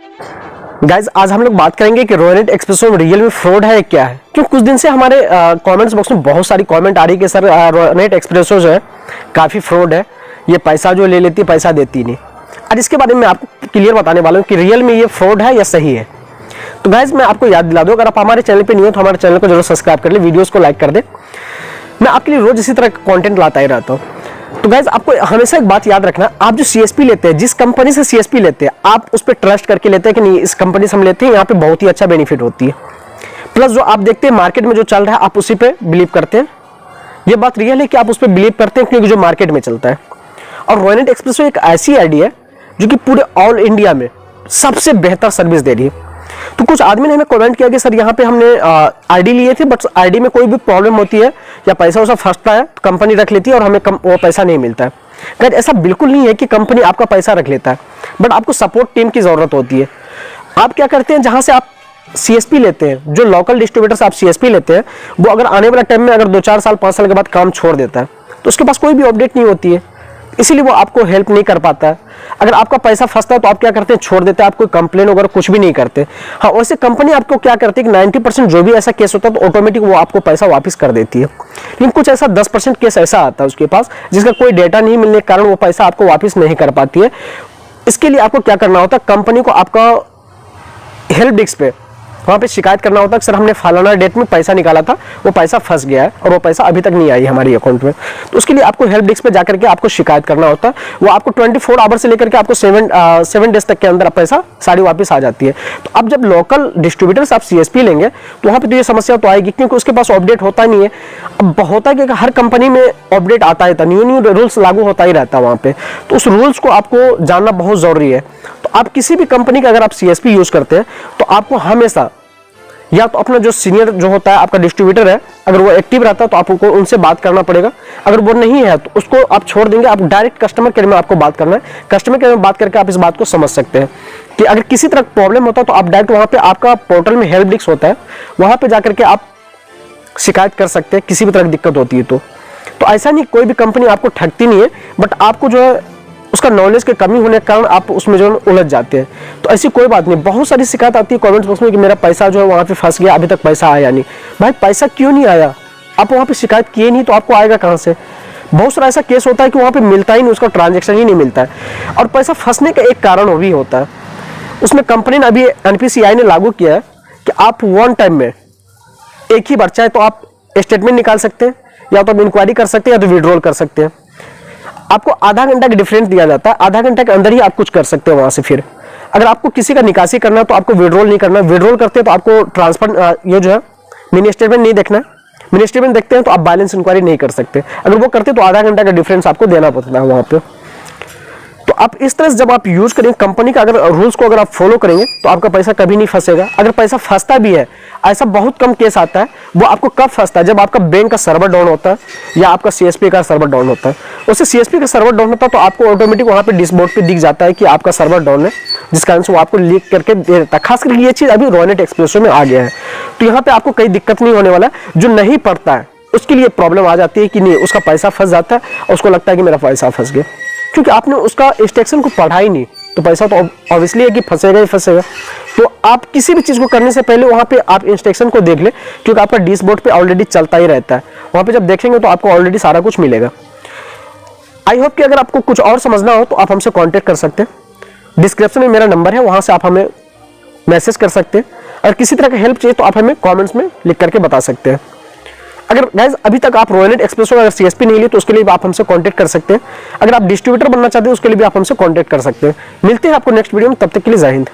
Guys आज हम लोग बात करेंगे कि रॉयनेट एक्सप्रेसो में रियल में फ्रॉड है क्या है। क्यों कुछ दिन से हमारे कमेंट्स बॉक्स में बहुत सारी कमेंट आ रही है कि सर रॉयनेट एक्सप्रेसो जो है काफ़ी फ्रॉड है, ये पैसा जो ले लेती है पैसा देती नहीं। आज इसके बारे में आपको क्लियर बताने वाला हूँ कि रियल में ये फ्रॉड है या सही है। तो गाइज मैं आपको याद दिला दूँ, अगर आप हमारे चैनल पर नहीं हो तो हमारे चैनल को जरूर सब्सक्राइब कर ले, वीडियोज़ को लाइक कर दे। मैं आपके लिए रोज इसी तरह कॉन्टेंट लाता ही रहता हूँ। तो गाइज आपको हमेशा एक बात याद रखना, आप जो सीएसपी लेते हैं, जिस कंपनी से सीएसपी लेते हैं, आप उस पर ट्रस्ट करके लेते हैं कि नहीं इस कंपनी से हम लेते हैं, यहाँ पे बहुत ही अच्छा बेनिफिट होती है। प्लस जो आप देखते हैं मार्केट में जो चल रहा है आप उसी पे बिलीव करते हैं। ये बात रियल है कि आप उस पर बिलीव करते हैं क्योंकि जो मार्केट में चलता है। और रॉयनेट एक्सप्रेसो एक ऐसी आईडी है जो कि पूरे ऑल इंडिया में सबसे बेहतर सर्विस दे रही है। तो कुछ आदमी ने हमें कमेंट किया कि सर यहाँ पे हमने आईडी लिए थे बट आईडी में कोई भी प्रॉब्लम होती है या पैसा वैसा फंसता है तो कंपनी रख लेती है और हमें वो पैसा नहीं मिलता है। गाइस ऐसा बिल्कुल नहीं है कि कंपनी आपका पैसा रख लेता है, बट आपको सपोर्ट टीम की जरूरत होती है। आप क्या करते हैं, जहां से आप सीएसपी लेते हैं, जो लोकल डिस्ट्रीब्यूटर से आप सीएसपी लेते हैं, वो अगर आने वाला टाइम में अगर 2-4 साल 5 साल के बाद काम छोड़ देता है तो उसके पास कोई भी अपडेट नहीं होती है, इसीलिए वो आपको हेल्प नहीं कर पाता है। अगर आपका पैसा फंसता है तो आप क्या करते हैं, छोड़ देते हैं, आप कोई कंप्लेन वगैरह कुछ भी नहीं करते। हाँ वैसे कंपनी आपको क्या करती है कि 90% जो भी ऐसा केस होता है तो ऑटोमेटिक वो आपको पैसा वापस कर देती है। लेकिन कुछ ऐसा 10% केस ऐसा आता है उसके पास जिसका कोई डेटा नहीं मिलने के कारण वो पैसा आपको वापस नहीं कर पाती है। इसके लिए आपको क्या करना होता है, कंपनी को आपका हेल्प डेस्क पे वहाँ पे शिकायत करना होता है कि सर हमने फलाना डेट में पैसा निकाला था, वो पैसा फंस गया है और वो पैसा अभी तक नहीं आई हमारी अकाउंट में। तो उसके लिए आपको हेल्प डेस्क पे जाकर के आपको शिकायत करना होता है। वो आपको 24 आवर से लेकर के आपको 7 डेज तक के अंदर पैसा सारी वापस आ जाती है। तो अब जब लोकल डिस्ट्रीब्यूटर से आप सीएसपी लेंगे तो वहाँ पे तो ये समस्या तो आएगी क्योंकि उसके पास अपडेट होता नहीं है। अब होता है कि हर कंपनी में अपडेट आता है, न्यू रूल्स लागू होता ही रहता है वहाँ पे, तो उस रूल्स को आपको जानना बहुत जरूरी है। तो आप किसी भी कंपनी का अगर आप सीएसपी यूज करते हैं तो आपको हमेशा या तो अपना जो सीनियर जो होता है आपका डिस्ट्रीब्यूटर है, अगर वो एक्टिव रहता है तो आपको उनसे बात करना पड़ेगा। अगर वो नहीं है तो उसको आप छोड़ देंगे, आप डायरेक्ट कस्टमर केयर में आपको बात करना है। कस्टमर केयर में बात करके आप इस बात को समझ सकते हैं कि अगर किसी तरह प्रॉब्लम होता है तो आप डायरेक्ट वहाँ पे आपका पोर्टल में हेल्प डेस्क होता है, वहाँ पे जाकर के आप शिकायत कर सकते हैं किसी भी तरह की दिक्कत होती है। तो ऐसा नहीं, कोई भी कंपनी आपको ठगती नहीं है, बट आपको जो है उसका नॉलेज की कमी होने के कारण आप उसमें जो उलझ जाते हैं। तो ऐसी कोई बात नहीं। बहुत सारी शिकायत आती है कमेंट बॉक्स में कि मेरा पैसा जो है वहाँ पे फंस गया, अभी तक पैसा आया नहीं। भाई पैसा क्यों नहीं आया, आप वहाँ पे शिकायत किए नहीं तो आपको आएगा कहाँ से। बहुत सारा ऐसा केस होता है कि वहाँ पे मिलता ही नहीं, उसका ट्रांजेक्शन ही नहीं मिलता है। और पैसा फंसने का एक कारण वो भी होता है, उसमें कंपनी ने अभी एनपीसीआई ने लागू किया है कि आप वन टाइम में एक ही बार चाहे तो आप स्टेटमेंट निकाल सकते हैं, या तो आप इंक्वायरी कर सकते हैं, या तो विड्रॉल कर सकते हैं। आपको आधा घंटा का डिफरेंस दिया जाता है, आधा घंटा के अंदर ही आप कुछ कर सकते हैं वहां से। फिर अगर आपको किसी का निकासी करना है तो आपको विड्रॉल नहीं करना, विड्रॉल करते हैं तो आपको ट्रांसफर ये जो है मिनी स्टेटमेंट नहीं देखना है। मिनी स्टेटमेंट देखते हैं तो आप बैलेंस इंक्वायरी नहीं कर सकते। अगर वो करते तो आधा घंटा का डिफरेंस आपको देना पड़ता है वहां पे। तो आप इस तरह से जब आप यूज करेंगे कंपनी का अगर रूल्स को अगर आप फॉलो करेंगे तो आपका पैसा कभी नहीं फंसेगा। अगर पैसा फंसता भी है, ऐसा बहुत कम केस आता है, वो आपको कब फंसता है, जब आपका बैंक का सर्वर डाउन होता है या आपका सीएसपी का सर्वर डाउन होता है। उससे सीएसपी का सर्वर डाउन होता है तो आपको ऑटोमेटिक वहां पे डैशबोर्ड पे दिख जाता है कि आपका सर्वर डाउन है, जिस कारण से वो आपको लीक करके दे देता है। खास करके ये चीज अभी रॉयनेट एक्सप्रेसो में आ गया है। तो यहाँ पे आपको कोई दिक्कत नहीं होने वाला है। जो नहीं पड़ता है उसके लिए प्रॉब्लम आ जाती है कि नहीं उसका पैसा फंस जाता है और उसको लगता है कि मेरा पैसा फंस गया, क्योंकि आपने उसका इंस्ट्रक्शन को पढ़ा ही नहीं। तो पैसा तो ऑब्वियसली है कि फंसेगा ही फंसेगा। तो आप किसी भी चीज को करने से पहले वहां पे आप इंस्ट्रक्शन को देख ले, क्योंकि आपका डैशबोर्ड पे ऑलरेडी चलता ही रहता है। वहां पे जब देखेंगे तो आपको ऑलरेडी सारा कुछ मिलेगा। आई होप कि अगर आपको कुछ और समझना हो तो आप हमसे कांटेक्ट कर सकते हैं। डिस्क्रिप्शन में मेरा नंबर है, वहां से आप हमें मैसेज कर सकते हैं। अगर किसी तरह का हेल्प चाहिए तो आप हमें कॉमेंट्स में लिख करके बता सकते हैं। अगर गाइज अभी तक आप रॉयनेट एक्सप्रेसो अगर सीएसपी नहीं लिए तो उसके लिए भी आप हमसे कांटेक्ट कर सकते हैं। अगर आप डिस्ट्रीब्यूटर बनना चाहते हैं उसके लिए भी आप हमसे कांटेक्ट कर सकते हैं। मिलते हैं आपको नेक्स्ट वीडियो में, तब तक के लिए जय हिंद।